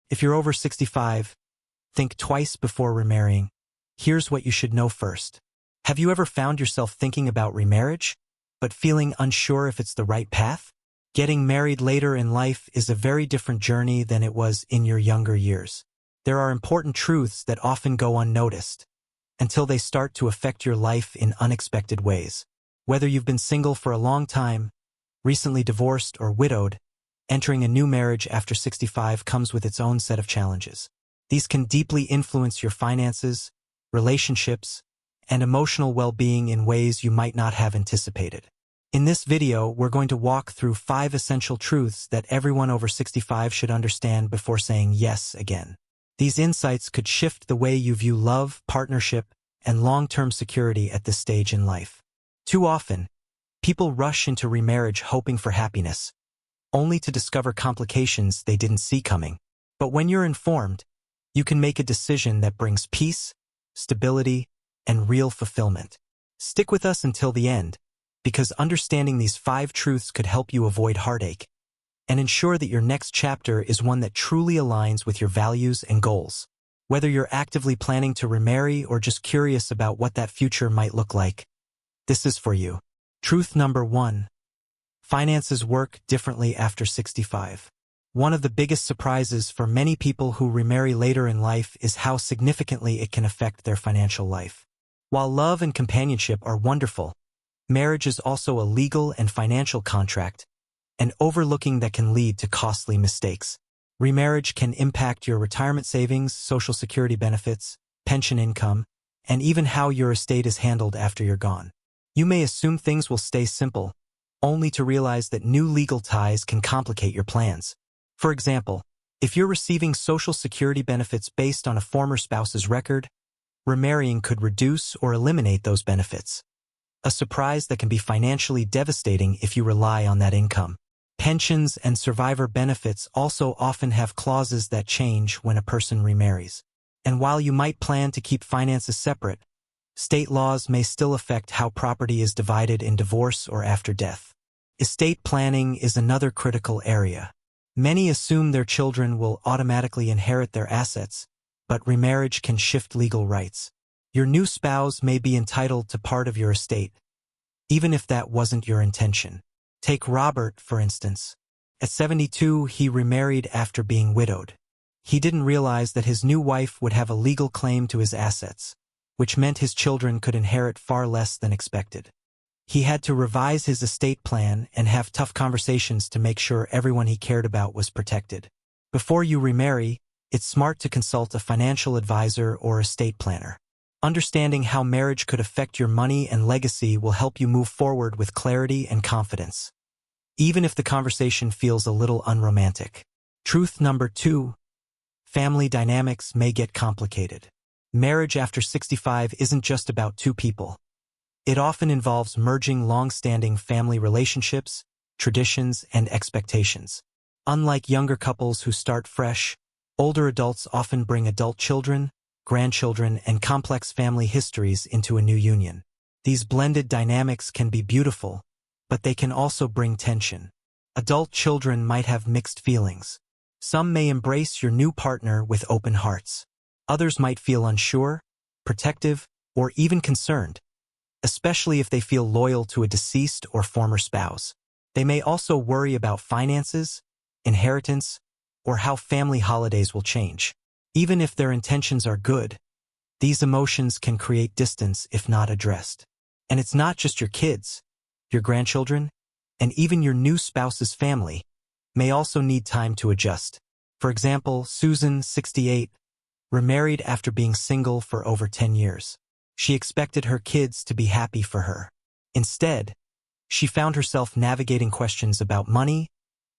If you're over 65, think twice before remarrying. Here's what you should know first. Have you ever found yourself thinking about remarriage, but feeling unsure if it's the right path? Getting married later in life is a very different journey than it was in your younger years. There are important truths that often go unnoticed until they start to affect your life in unexpected ways. Whether you've been single for a long time, recently divorced, or widowed, entering a new marriage after 65 comes with its own set of challenges. These can deeply influence your finances, relationships, and emotional well-being in ways you might not have anticipated. In this video, we're going to walk through 5 essential truths that everyone over 65 should understand before saying yes again. These insights could shift the way you view love, partnership, and long-term security at this stage in life. Too often, people rush into remarriage hoping for happiness, only to discover complications they didn't see coming. But when you're informed, you can make a decision that brings peace, stability, and real fulfillment. Stick with us until the end, because understanding these 5 truths could help you avoid heartache and ensure that your next chapter is one that truly aligns with your values and goals. Whether you're actively planning to remarry or just curious about what that future might look like, this is for you. Truth number 1. Finances work differently after 65. One of the biggest surprises for many people who remarry later in life is how significantly it can affect their financial life. While love and companionship are wonderful, marriage is also a legal and financial contract, and overlooking that can lead to costly mistakes. Remarriage can impact your retirement savings, Social Security benefits, pension income, and even how your estate is handled after you're gone. You may assume things will stay simple, only to realize that new legal ties can complicate your plans. For example, if you're receiving Social Security benefits based on a former spouse's record, remarrying could reduce or eliminate those benefits. A surprise that can be financially devastating if you rely on that income. Pensions and survivor benefits also often have clauses that change when a person remarries. And while you might plan to keep finances separate, state laws may still affect how property is divided in divorce or after death. Estate planning is another critical area. Many assume their children will automatically inherit their assets, but remarriage can shift legal rights. Your new spouse may be entitled to part of your estate, even if that wasn't your intention. Take Robert, for instance. At 72, he remarried after being widowed. He didn't realize that his new wife would have a legal claim to his assets, which meant his children could inherit far less than expected. He had to revise his estate plan and have tough conversations to make sure everyone he cared about was protected. Before you remarry, it's smart to consult a financial advisor or estate planner. Understanding how marriage could affect your money and legacy will help you move forward with clarity and confidence, even if the conversation feels a little unromantic. Truth number 2. Family dynamics may get complicated. Marriage after 65 isn't just about 2 people. It often involves merging long-standing family relationships, traditions, and expectations. Unlike younger couples who start fresh, older adults often bring adult children, grandchildren, and complex family histories into a new union. These blended dynamics can be beautiful, but they can also bring tension. Adult children might have mixed feelings. Some may embrace your new partner with open hearts. Others might feel unsure, protective, or even concerned, especially if they feel loyal to a deceased or former spouse. They may also worry about finances, inheritance, or how family holidays will change. Even if their intentions are good, these emotions can create distance if not addressed. And it's not just your kids. Your grandchildren, and even your new spouse's family, may also need time to adjust. For example, Susan, 68, remarried after being single for over 10 years. She expected her kids to be happy for her. Instead, she found herself navigating questions about money,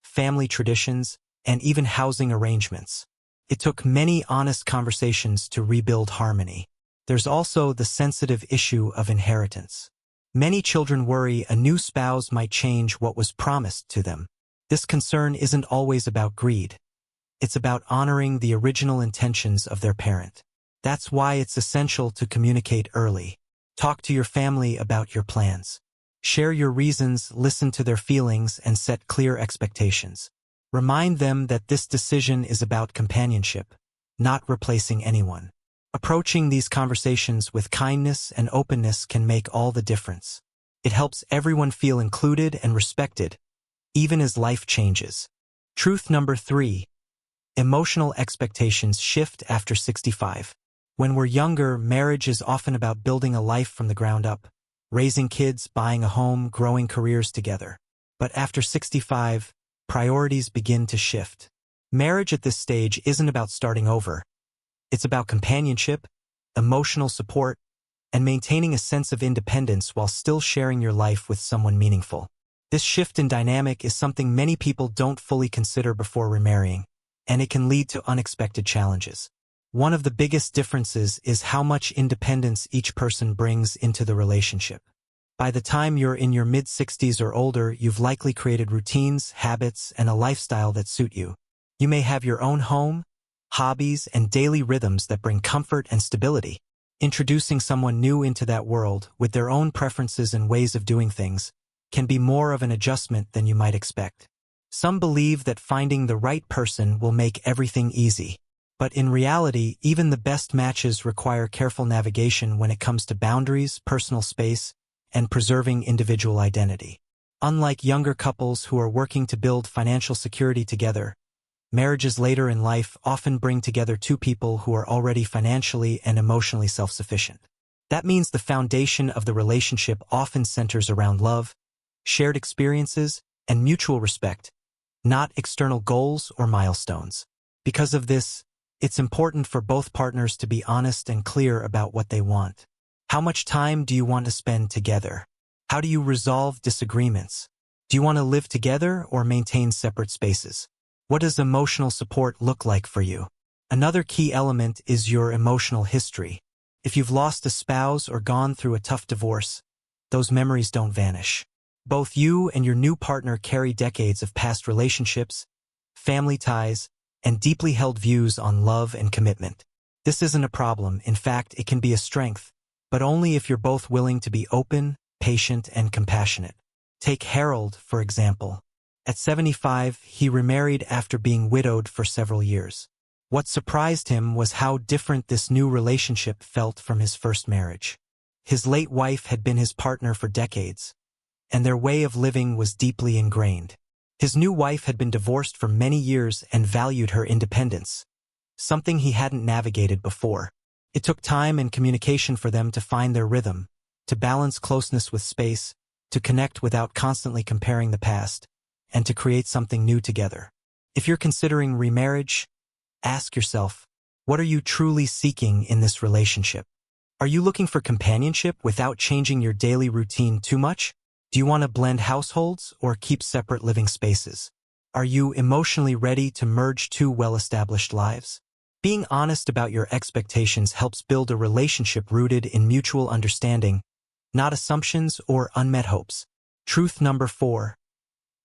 family traditions, and even housing arrangements. It took many honest conversations to rebuild harmony. There's also the sensitive issue of inheritance. Many children worry a new spouse might change what was promised to them. This concern isn't always about greed. It's about honoring the original intentions of their parent. That's why it's essential to communicate early. Talk to your family about your plans. Share your reasons, listen to their feelings, and set clear expectations. Remind them that this decision is about companionship, not replacing anyone. Approaching these conversations with kindness and openness can make all the difference. It helps everyone feel included and respected, even as life changes. Truth number 3. Emotional expectations shift after 65. When we're younger, marriage is often about building a life from the ground up, raising kids, buying a home, growing careers together. But after 65, priorities begin to shift. Marriage at this stage isn't about starting over. It's about companionship, emotional support, and maintaining a sense of independence while still sharing your life with someone meaningful. This shift in dynamic is something many people don't fully consider before remarrying, and it can lead to unexpected challenges. One of the biggest differences is how much independence each person brings into the relationship. By the time you're in your mid-60s or older, you've likely created routines, habits, and a lifestyle that suit you. You may have your own home, hobbies, and daily rhythms that bring comfort and stability. Introducing someone new into that world, with their own preferences and ways of doing things, can be more of an adjustment than you might expect. Some believe that finding the right person will make everything easy. But in reality, even the best matches require careful navigation when it comes to boundaries, personal space, and preserving individual identity. Unlike younger couples who are working to build financial security together, marriages later in life often bring together two people who are already financially and emotionally self-sufficient. That means the foundation of the relationship often centers around love, shared experiences, and mutual respect, not external goals or milestones. Because of this, it's important for both partners to be honest and clear about what they want. How much time do you want to spend together? How do you resolve disagreements? Do you want to live together or maintain separate spaces? What does emotional support look like for you? Another key element is your emotional history. If you've lost a spouse or gone through a tough divorce, those memories don't vanish. Both you and your new partner carry decades of past relationships, family ties, and deeply held views on love and commitment. This isn't a problem. In fact, it can be a strength, but only if you're both willing to be open, patient, and compassionate. Take Harold, for example. At 75, he remarried after being widowed for several years. What surprised him was how different this new relationship felt from his first marriage. His late wife had been his partner for decades, and their way of living was deeply ingrained. His new wife had been divorced for many years and valued her independence, something he hadn't navigated before. It took time and communication for them to find their rhythm, to balance closeness with space, to connect without constantly comparing the past, and to create something new together. If you're considering remarriage, ask yourself, what are you truly seeking in this relationship? Are you looking for companionship without changing your daily routine too much? Do you want to blend households or keep separate living spaces? Are you emotionally ready to merge two well-established lives? Being honest about your expectations helps build a relationship rooted in mutual understanding, not assumptions or unmet hopes. Truth number 4.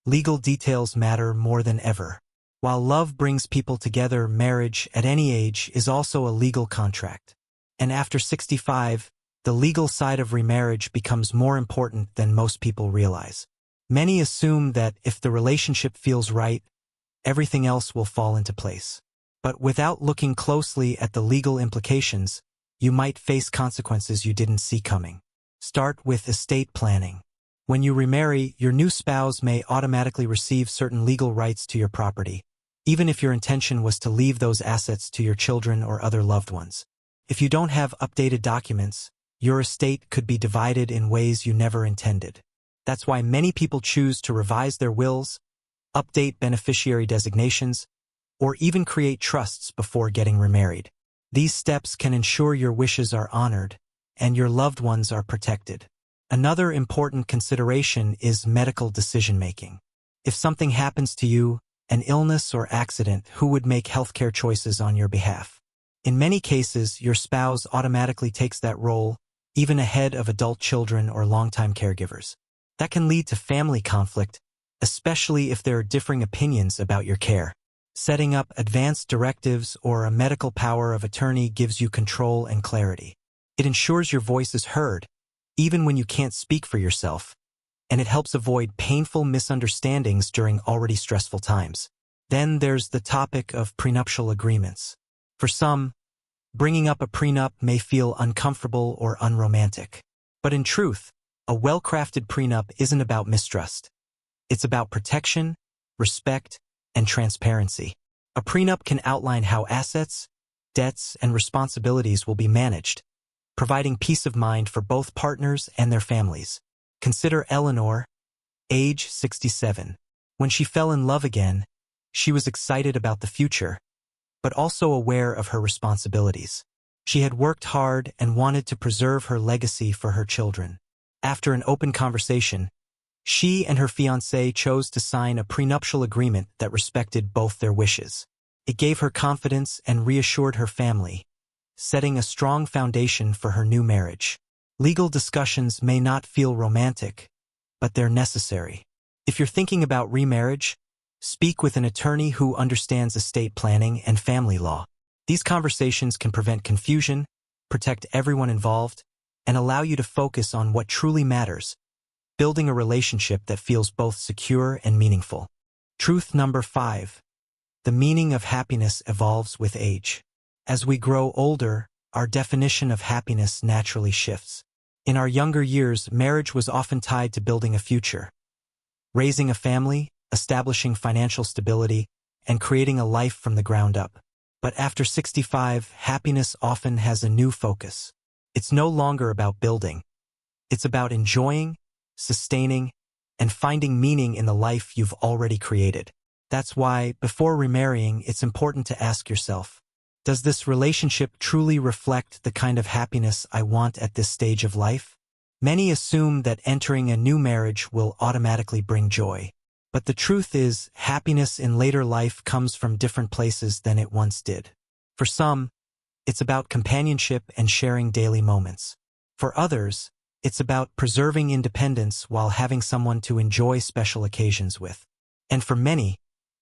Legal details matter more than ever. While love brings people together, marriage at any age is also a legal contract. And after 65, the legal side of remarriage becomes more important than most people realize. Many assume that if the relationship feels right, everything else will fall into place. But without looking closely at the legal implications, you might face consequences you didn't see coming. Start with estate planning. When you remarry, your new spouse may automatically receive certain legal rights to your property, even if your intention was to leave those assets to your children or other loved ones. If you don't have updated documents, your estate could be divided in ways you never intended. That's why many people choose to revise their wills, update beneficiary designations, or even create trusts before getting remarried. These steps can ensure your wishes are honored and your loved ones are protected. Another important consideration is medical decision-making. If something happens to you, an illness or accident, who would make healthcare choices on your behalf? In many cases, your spouse automatically takes that role, even ahead of adult children or longtime caregivers. That can lead to family conflict, especially if there are differing opinions about your care. Setting up advanced directives or a medical power of attorney gives you control and clarity. It ensures your voice is heard, even when you can't speak for yourself, and it helps avoid painful misunderstandings during already stressful times. Then there's the topic of prenuptial agreements. For some, bringing up a prenup may feel uncomfortable or unromantic. But in truth, a well-crafted prenup isn't about mistrust. It's about protection, respect, and transparency. A prenup can outline how assets, debts, and responsibilities will be managed, providing peace of mind for both partners and their families. Consider Eleanor, age 67. When she fell in love again, she was excited about the future, but also aware of her responsibilities. She had worked hard and wanted to preserve her legacy for her children. After an open conversation, she and her fiancé chose to sign a prenuptial agreement that respected both their wishes. It gave her confidence and reassured her family, setting a strong foundation for her new marriage. Legal discussions may not feel romantic, but they're necessary. If you're thinking about remarriage, speak with an attorney who understands estate planning and family law. These conversations can prevent confusion, protect everyone involved, and allow you to focus on what truly matters, building a relationship that feels both secure and meaningful. Truth number 5. The meaning of happiness evolves with age. As we grow older, our definition of happiness naturally shifts. In our younger years, marriage was often tied to building a future, raising a family, establishing financial stability, and creating a life from the ground up. But after 65, happiness often has a new focus. It's no longer about building. It's about enjoying, sustaining, and finding meaning in the life you've already created. That's why, before remarrying, it's important to ask yourself, does this relationship truly reflect the kind of happiness I want at this stage of life? Many assume that entering a new marriage will automatically bring joy. But the truth is, happiness in later life comes from different places than it once did. For some, it's about companionship and sharing daily moments. For others, it's about preserving independence while having someone to enjoy special occasions with. And for many,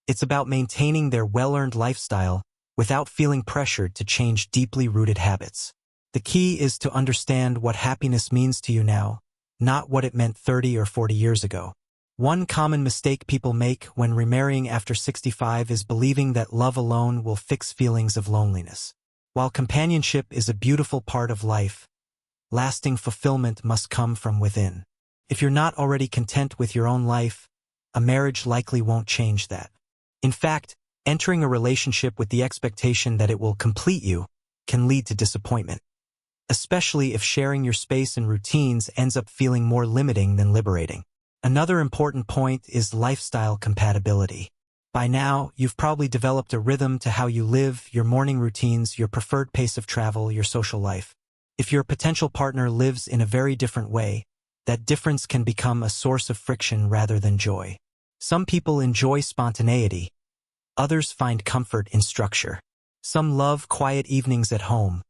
it's about maintaining their well-earned lifestyle without feeling pressured to change deeply rooted habits. The key is to understand what happiness means to you now, not what it meant 30 or 40 years ago. One common mistake people make when remarrying after 65 is believing that love alone will fix feelings of loneliness. While companionship is a beautiful part of life, lasting fulfillment must come from within. If you're not already content with your own life, a marriage likely won't change that. In fact, entering a relationship with the expectation that it will complete you can lead to disappointment, especially if sharing your space and routines ends up feeling more limiting than liberating. Another important point is lifestyle compatibility. By now, you've probably developed a rhythm to how you live, your morning routines, your preferred pace of travel, your social life. If your potential partner lives in a very different way, that difference can become a source of friction rather than joy. Some people enjoy spontaneity. Others find comfort in structure. Some love quiet evenings at home.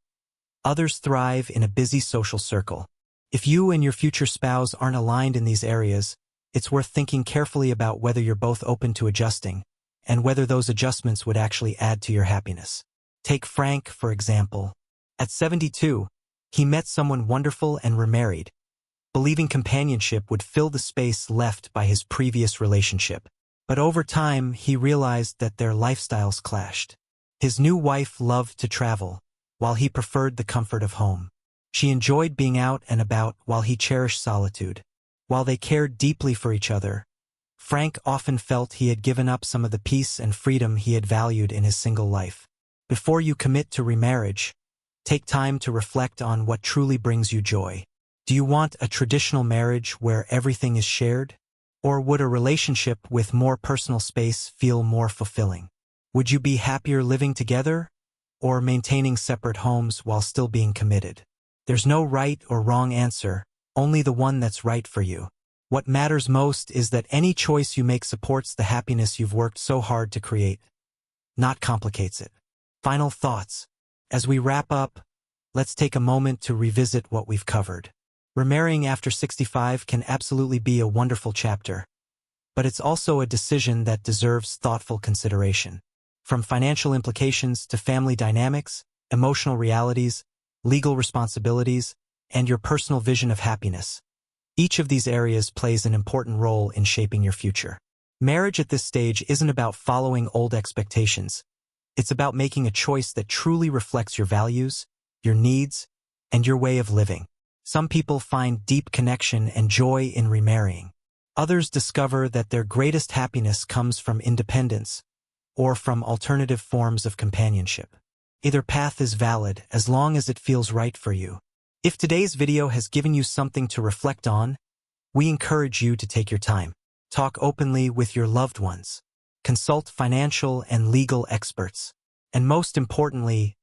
Others thrive in a busy social circle. If you and your future spouse aren't aligned in these areas, it's worth thinking carefully about whether you're both open to adjusting, and whether those adjustments would actually add to your happiness. Take Frank, for example. At 72, he met someone wonderful and remarried, believing companionship would fill the space left by his previous relationship. But over time, he realized that their lifestyles clashed. His new wife loved to travel, while he preferred the comfort of home. She enjoyed being out and about while he cherished solitude. While they cared deeply for each other, Frank often felt he had given up some of the peace and freedom he had valued in his single life. Before you commit to remarriage, take time to reflect on what truly brings you joy. Do you want a traditional marriage where everything is shared? Or would a relationship with more personal space feel more fulfilling? Would you be happier living together, or maintaining separate homes while still being committed? There's no right or wrong answer, only the one that's right for you. What matters most is that any choice you make supports the happiness you've worked so hard to create, not complicates it. Final thoughts. As we wrap up, let's take a moment to revisit what we've covered. Remarrying after 65 can absolutely be a wonderful chapter, but it's also a decision that deserves thoughtful consideration. From financial implications to family dynamics, emotional realities, legal responsibilities, and your personal vision of happiness, each of these areas plays an important role in shaping your future. Marriage at this stage isn't about following old expectations. It's about making a choice that truly reflects your values, your needs, and your way of living. Some people find deep connection and joy in remarrying. Others discover that their greatest happiness comes from independence or from alternative forms of companionship. Either path is valid as long as it feels right for you. If today's video has given you something to reflect on, we encourage you to take your time. Talk openly with your loved ones. Consult financial and legal experts. And most importantly,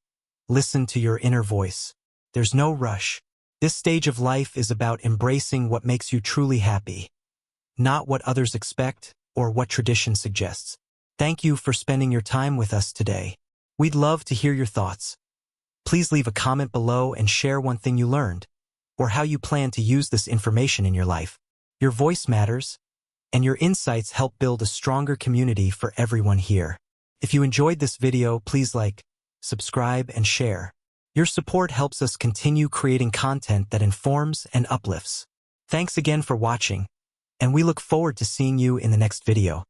listen to your inner voice. There's no rush. This stage of life is about embracing what makes you truly happy, not what others expect or what tradition suggests. Thank you for spending your time with us today. We'd love to hear your thoughts. Please leave a comment below and share one thing you learned, or how you plan to use this information in your life. Your voice matters, and your insights help build a stronger community for everyone here. If you enjoyed this video, please like, subscribe, and share. Your support helps us continue creating content that informs and uplifts. Thanks again for watching, and we look forward to seeing you in the next video.